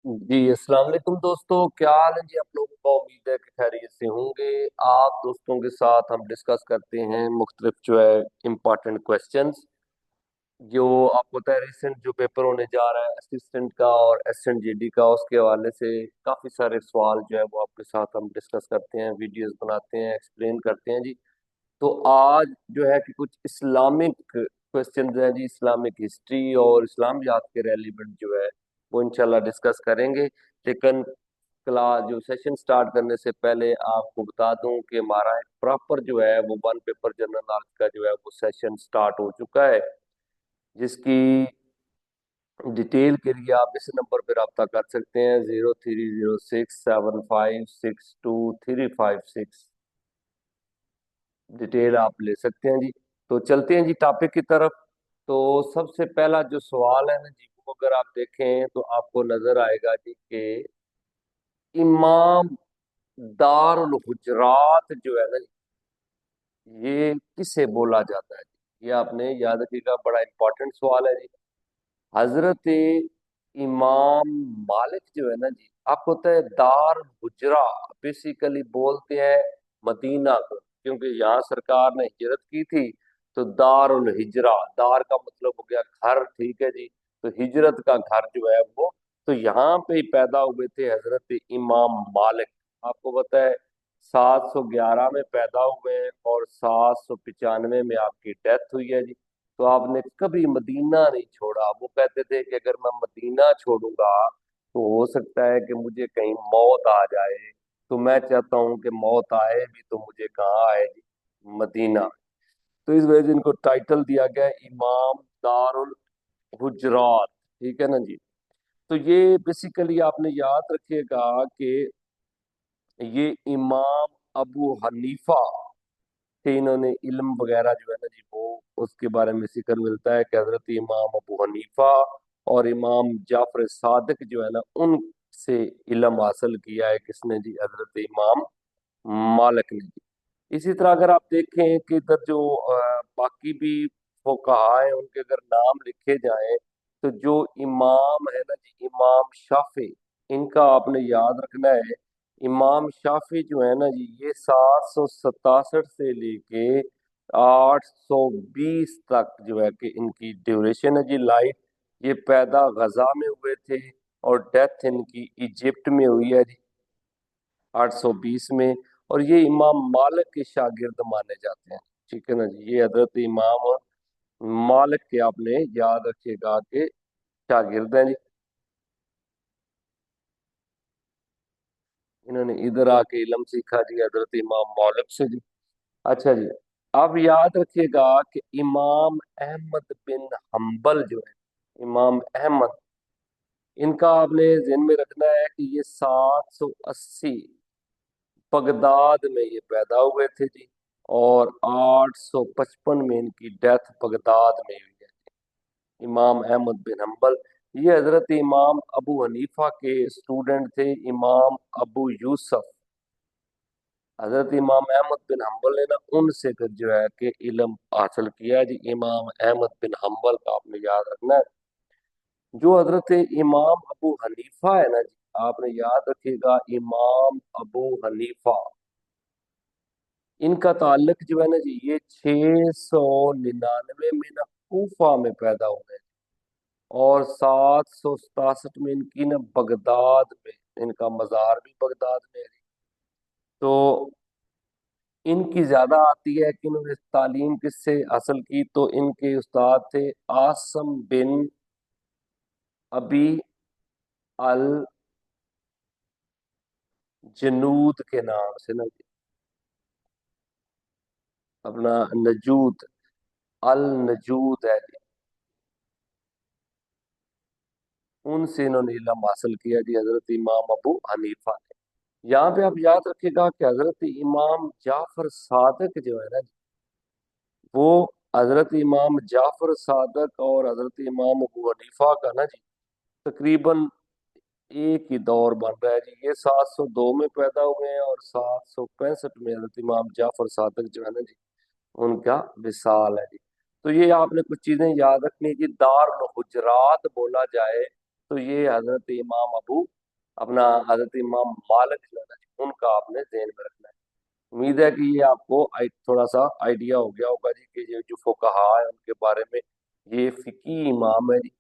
जी अस्सलाम वालेकुम दोस्तों, क्या हाल है जी आप लोगों का। उम्मीद है कि खैरियत से होंगे। आप दोस्तों के साथ हम डिस्कस करते हैं मुख्तलिफ जो है इम्पोर्टेंट क्वेश्चंस जो आपको पता है रिसेंट जो पेपर होने जा रहा है असिस्टेंट का और एसएसएंट जीडी का, उसके हवाले से काफ़ी सारे सवाल जो है वो आपके साथ हम डिस्कस करते हैं, वीडियोस बनाते हैं, एक्सप्लेन करते हैं जी। तो आज जो है कि कुछ इस्लामिक क्वेश्चन हैं जी, इस्लामिक हिस्ट्री और इस्लामियात के रेलिवेंट जो है वो इंशाल्लाह डिस्कस करेंगे। लेकिन क्लास जो सेशन स्टार्ट करने से पहले आपको बता दूं कि हमारा एक प्रॉपर जो है वो वन पेपर जनरल नॉलेज का जो है वो सेशन स्टार्ट हो चुका है, जिसकी डिटेल के लिए आप इस नंबर पर रब्ता कर सकते हैं 030675623356। डिटेल आप ले सकते हैं जी। तो चलते हैं जी टॉपिक की तरफ। तो सबसे पहला जो सवाल है ना जी, वो अगर आप देखें तो आपको नजर आएगा जी कि इमाम दारुल हुजरात जो है ना जी, ये किसे बोला जाता है जी। ये आपने याद रखिएगा, बड़ा इंपॉर्टेंट सवाल है जी। हजरत इमाम मालिक जो है ना जी, आपको पता है दार हुजरा बेसिकली बोलते हैं मदीना को, क्योंकि यहाँ सरकार ने हिजरत की थी। तो दारुल हिजरा, दार का मतलब हो गया घर, ठीक है जी। तो हिजरत का घर जो है वो, तो यहाँ पे ही पैदा हुए थे हजरत इमाम मालिक। आपको पता है 711 में पैदा हुए हैं और 795 में आपकी डेथ हुई है जी। तो आपने कभी मदीना नहीं छोड़ा। वो कहते थे कि अगर मैं मदीना छोड़ूंगा तो हो सकता है कि मुझे कहीं मौत आ जाए। तो मैं चाहता हूँ कि मौत आए भी तो मुझे कहाँ आए जी, मदीना। तो इस वजह से इनको टाइटल दिया गया है इमाम दारुल हुजरात, ठीक है ना जी। तो ये बेसिकली आपने याद रखिएगा कि ये इमाम अबू हनीफा थे। इन्होंने इल्म वगैरह जो है ना जी वो उसके बारे में जिक्र मिलता है कि हजरत इमाम अबू हनीफा और इमाम जाफर सादिक जो है ना उनसे इल्म हासिल किया है। किसने जी? हजरत इमाम मालिक ने जी। इसी तरह अगर आप देखें कि इधर जो बाकी भी फुकहा हैं उनके अगर नाम लिखे जाएं, तो जो इमाम है ना जी, इमाम शाफी, इनका आपने याद रखना है। इमाम शाफी जो है ना जी, ये 767 से लेके 820 तक जो है कि इनकी ड्यूरेशन है जी लाइफ। ये पैदा गजा में हुए थे और डेथ इनकी इजिप्ट में हुई है जी 820 में। और ये इमाम मालिक के शागिर्द माने जाते हैं, ठीक है ना जी। ये हजरत इमाम मालिक के आपने याद रखिएगा कि शागिर्द हैं जी। इन्होंने इधर आके इल्म सीखा जी हजरत इमाम मालिक से जी। अच्छा जी, अब याद रखिएगा कि इमाम अहमद बिन हम्बल जो है, इमाम अहमद, इनका आपने ज़हन में रखना है कि ये 780 बगदाद में ये पैदा हुए थे जी। और 855 में इनकी डेथ बगदाद में हुई है। इमाम अहमद बिन हम्बल, ये हजरत इमाम अबू हनीफा के स्टूडेंट थे। इमाम अबू यूसुफ, हजरत इमाम अहमद बिन हम्बल ने ना उनसे फिर जो है कि इल्म हासिल किया है जी। इमाम अहमद बिन हम्बल का आपने याद रखना है। जो हजरत इमाम अबू हनीफा है ना जी, आपने याद रखिएगा इमाम अबू हनीफा, इनका ताल्लुक जो है ना जी, ये 699 में ना कूफा में पैदा हुए और 767 में इनकी ना बगदाद में, इनका मजार भी बगदाद में है। तो इनकी ज्यादा आती है कि इन्होंने तालीम किससे हासिल की, तो इनके उस्ताद थे आसम बिन अबी अल जनूद के नाम से ना, अपना नजूद, अल नजूद है जी। उनसे इन्होंने इल्म हासिल किया जी हजरत इमाम अबू हनीफा ने। यहाँ पे आप याद रखिएगा कि हजरत इमाम जाफर सादिक जो है ना, वो हजरत इमाम जाफर सादक और हजरत इमाम अबू हनीफा का ना जी तकरीबन एक ही दौर बन रहा है जी। ये 702 में पैदा हुए हैं और 765 में हजरत इमाम जाफर सादक जो है ना जी उनका विसाल है जी। तो ये आपने कुछ चीजें याद रखनी है जी। दारुल हुजरात बोला जाए تو یہ حضرت امام ابو اپنا حضرت امام مالک جو ہے نا جی، ان کا آپ نے ذہن میں رکھنا ہے۔ امید ہے کہ یہ آپ کو تھوڑا سا آئیڈیا ہو گیا ہوگا جی کہ یہ جو فقہا ہے ان کے بارے میں، یہ فقی امام ہے جی۔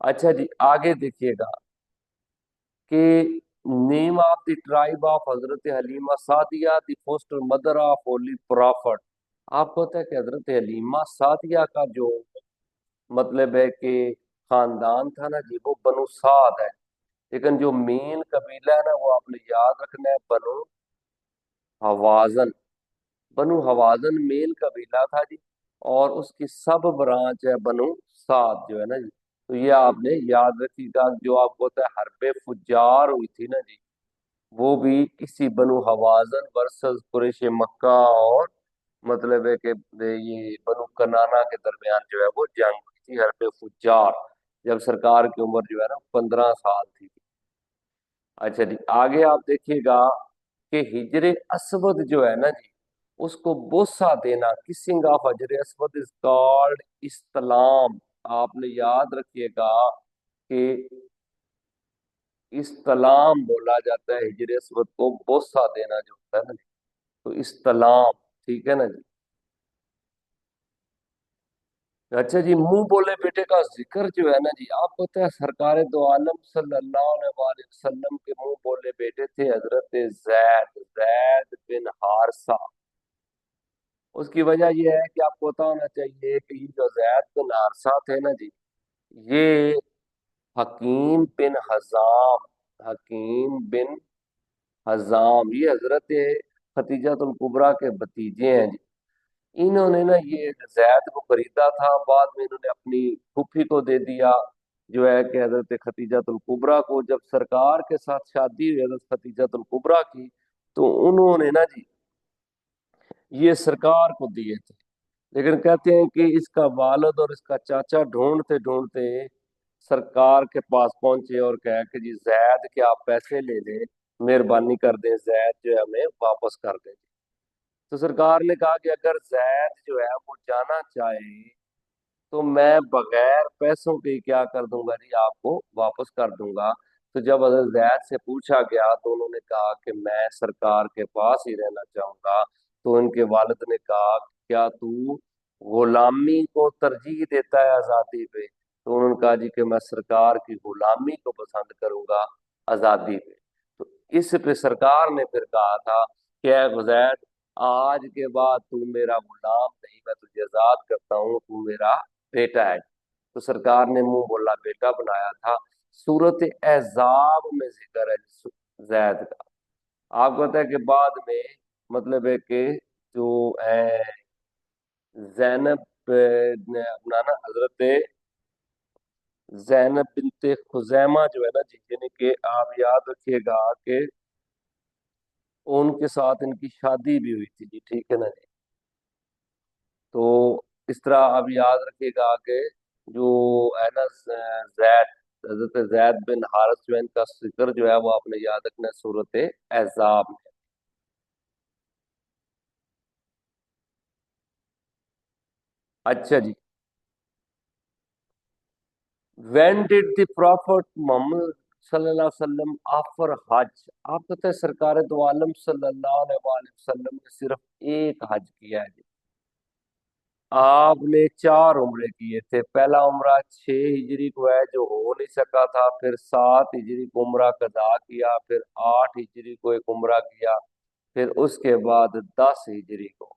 اچھا جی، آگے دیکھیے گا کہ name of the tribe of حضرت Halima Sadia the foster mother of holy prophet. آپ کو پتا ہے کہ حضرت حلیمہ سعدیہ کا جو مطلب ہے کہ خاندان تھا نا جی، وہ بنو سعد ہے، لیکن جو مین قبیلہ ہے نا وہ آپ نے یاد رکھنا ہے، بنو حوازن۔ بنو حوازن مین قبیلہ تھا جی، اور اس کی سب برانچ ہے بنو سعد جو ہے نا جی۔ تو یہ آپ نے یاد رکھی گا، جو آپ کو ہوتا ہے حرب فجار ہوئی تھی نا جی، وہ بھی اسی بنو حوازن ورسز قریش مکہ، اور مطلب ہے کہ یہ بنو کنانا کے درمیان جو ہے وہ جنگ ہوئی تھی، حرب فجار، جب سرکار کی عمر جو ہے نا 15 سال تھی۔ اچھا جی، آگے آپ دیکھیے گا کہ ہجر اسود جو ہے نا جی، اس کو بوسہ دینا، کسنگ آف حجر اسود از کالڈ استلام۔ آپ نے یاد رکھیے گا کہ استلام بولا جاتا ہے ہجر اسود کو، بوسہ دینا جو ہوتا ہے نا جی، تو استلام، ٹھیک ہے نا جی۔ اچھا جی، منہ بولے بیٹے کا ذکر جو ہے نا جی، آپ کو پتہ ہے سرکار دو عالم صلی اللہ علیہ وآلہ وسلم کے منہ بولے بیٹے تھے حضرت زید بن حارثہ۔ اس کی وجہ یہ ہے کہ آپ کو پتا ہونا چاہیے کہ یہ جو زید بن حارثہ تھے نا جی، یہ حکیم بن حزام، حکیم بن حزام یہ حضرت ختیجہ الکبریٰ کے بھتیجے ہیں جی۔ انہوں نے نا یہ زید کو خریدا تھا، بعد میں انہوں نے اپنی پھوپھی کو دے دیا جو ہے کہ حضرت ختیجہ الکبریٰ کو۔ جب سرکار کے ساتھ شادی ہوئی حضرت ختیجہ الکبریٰ کی، تو انہوں نے نا جی یہ سرکار کو دیے تھے، لیکن کہتے ہیں کہ اس کا والد اور اس کا چاچا ڈھونڈتے ڈھونڈتے سرکار کے پاس پہنچے اور کہا کہ جی زید کے آپ پیسے لے لیں، مہربانی کر دیں، زید جو ہے ہمیں واپس کر دیں۔ تو سرکار نے کہا کہ اگر زید جو ہے وہ جانا چاہے تو میں بغیر پیسوں کے کیا کر دوں گا جی، آپ کو واپس کر دوں گا۔ تو جب حضرت زید سے پوچھا گیا تو انہوں نے کہا کہ میں سرکار کے پاس ہی رہنا چاہوں گا۔ تو ان کے والد نے کہا کیا تو غلامی کو ترجیح دیتا ہے آزادی پہ؟ تو انہوں نے کہا جی کہ میں سرکار کی غلامی کو پسند کروں گا آزادی پہ۔ تو اس پہ سرکار نے پھر کہا تھا کہ اے زید، آج کے بعد تو میرا غلام نہیں، میں تجھے آزاد کرتا ہوں، تو میرا بیٹا ہے۔ تو سرکار نے منہ بولا بیٹا بنایا تھا۔ سورت احزاب میں ذکر ہے زید کا۔ آپ کو پتا ہے کہ بعد میں مطلب ہے کہ جو زینب نے اپنا نا حضرت زینب بنت خزیمہ جو ہے نا جی، یعنی کہ آپ یاد رکھیے گا کہ ان کے ساتھ ان کی شادی بھی ہوئی تھی جی، ٹھیک ہے نا جی۔ تو اس طرح آپ یاد رکھیے گا کہ جو ہے نا زید، حضرت زید بن حارث جو ہے ان کا ذکر جو ہے وہ آپ نے یاد رکھنا ہے صورت احزاب میں۔ اچھا جی، وین ڈیڈ دی پروفٹ محمد صلی اللہ علیہ وسلم آفر حج؟ آپ کو پتہ ہے سرکار دو عالم صلی اللہ علیہ وآلہ وسلم نے صرف ایک حج کیا ہے جی۔ آپ نے 4 عمرے کیے تھے۔ پہلا عمرہ 6 ہجری کو ہے جو ہو نہیں سکا تھا، پھر 7 ہجری کو عمرہ قضا کیا، پھر 8 ہجری کو ایک عمرہ کیا، پھر اس کے بعد 10 ہجری کو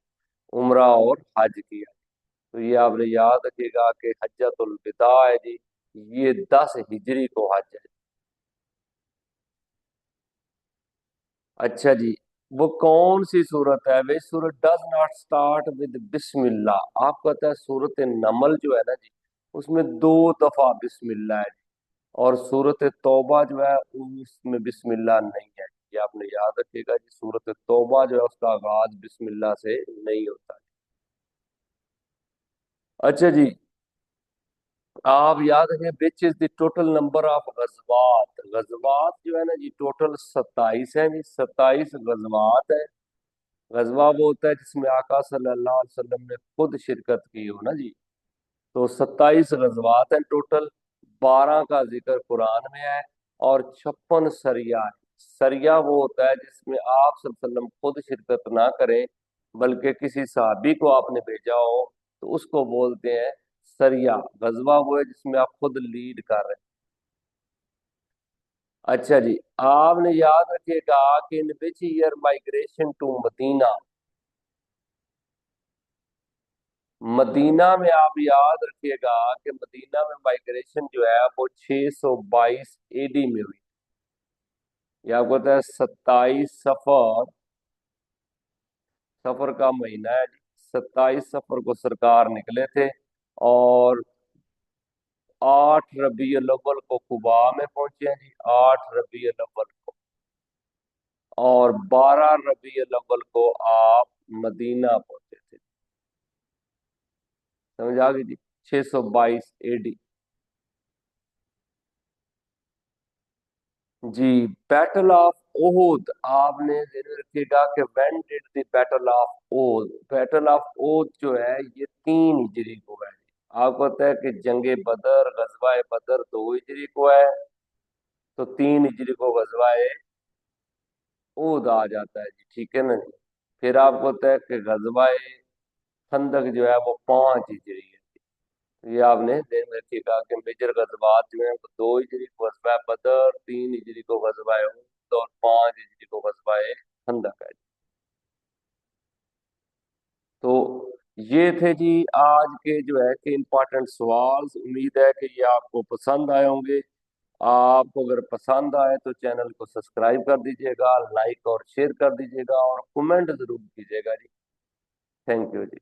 عمرہ اور حج کیا۔ تو یہ آپ نے یاد رکھے گا کہ حجت الوداع ہے جی، یہ 10 ہجری کو حج ہے۔ اچھا جی، وہ کون سی صورت ہے؟ وہ صورت ڈز ناٹ اسٹارٹ ود بسم اللہ۔ آپ کو پتا ہے صورت نمل جو ہے نا جی، اس میں 2 دفعہ بسم اللہ ہے جی، اور صورت توبہ جو ہے اس میں بسم اللہ نہیں ہے۔ یہ آپ نے یاد رکھے گا جی، صورت توبہ جو ہے اس کا آغاز بسم اللہ سے نہیں ہوتا۔ اچھا جی، آپ یاد رکھیں وچ از دی ٹوٹل نمبر آف غزوات۔ غزوات جو ہے نا جی ٹوٹل 27 ہیں جی، 27 غزوات ہیں۔ غزوہ وہ ہوتا ہے جس میں آقا صلی اللہ علیہ وسلم نے خود شرکت کی ہو نا جی۔ تو 27 غزوات ہیں ٹوٹل، 12 का जिक्र कुरान में है और 56 सरिया है। सरिया वो होता है जिसमें आप सल्लल्लाहु अलैहि वसल्लम खुद शिरकत ना करें, बल्कि किसी साहबी को आपने भेजा हो, तो उसको बोलते हैं सरिया। गजवा वो है जिसमें आप खुद लीड कर रहे हैं। अच्छा जी, आपने याद रखिएगा कि in which year migration to Medina, Medina में आप याद रखिएगा कि मदीना में माइग्रेशन जो है वो 622 एडी में हुई। ये आपको पता है 27 सफर, सफर का महीना है जी। 27 सफर को सरकार निकले थे और 8 रबी अल अव्वल को कुबा में पहुंचे हैं जी, 8 रबी अल अव्वल को। और 12 रबी अल अव्वल को आप मदीना पहुंचे थे। समझ आ गई जी, 622 एडी। जी, बैटल ऑफ ओहुद, आपने ध्यान रखिएगा कि when did the battle of Uhud, battle of Uhud जो है ये 3 हिजरी को है। आपको पता है कि जंगे बदर, गजवाए बदर 2 हिजरी को है, तो 3 हिजरी को गजवाए ओहुद आ जाता है जी, ठीक है ना जी। फिर आपको पता है कि गजवाए खंदक जो है वो 5 हिजरी है। तो ये आपने ध्यान में रखिएगा कि मेजर गजवात जो है वो 2 हिजरी को गजवाए बदर, 3 हिजरी को गजवाए उहद और 5 हिजरी को गजवाए खंदक है। तो ये थे जी आज के जो है कि इम्पोर्टेंट सवाल। उम्मीद है कि ये आपको पसंद आए होंगे। आपको अगर पसंद आए तो चैनल को सब्सक्राइब कर दीजिएगा, लाइक और शेयर कर दीजिएगा और कमेंट जरूर कीजिएगा जी। Thank you ji.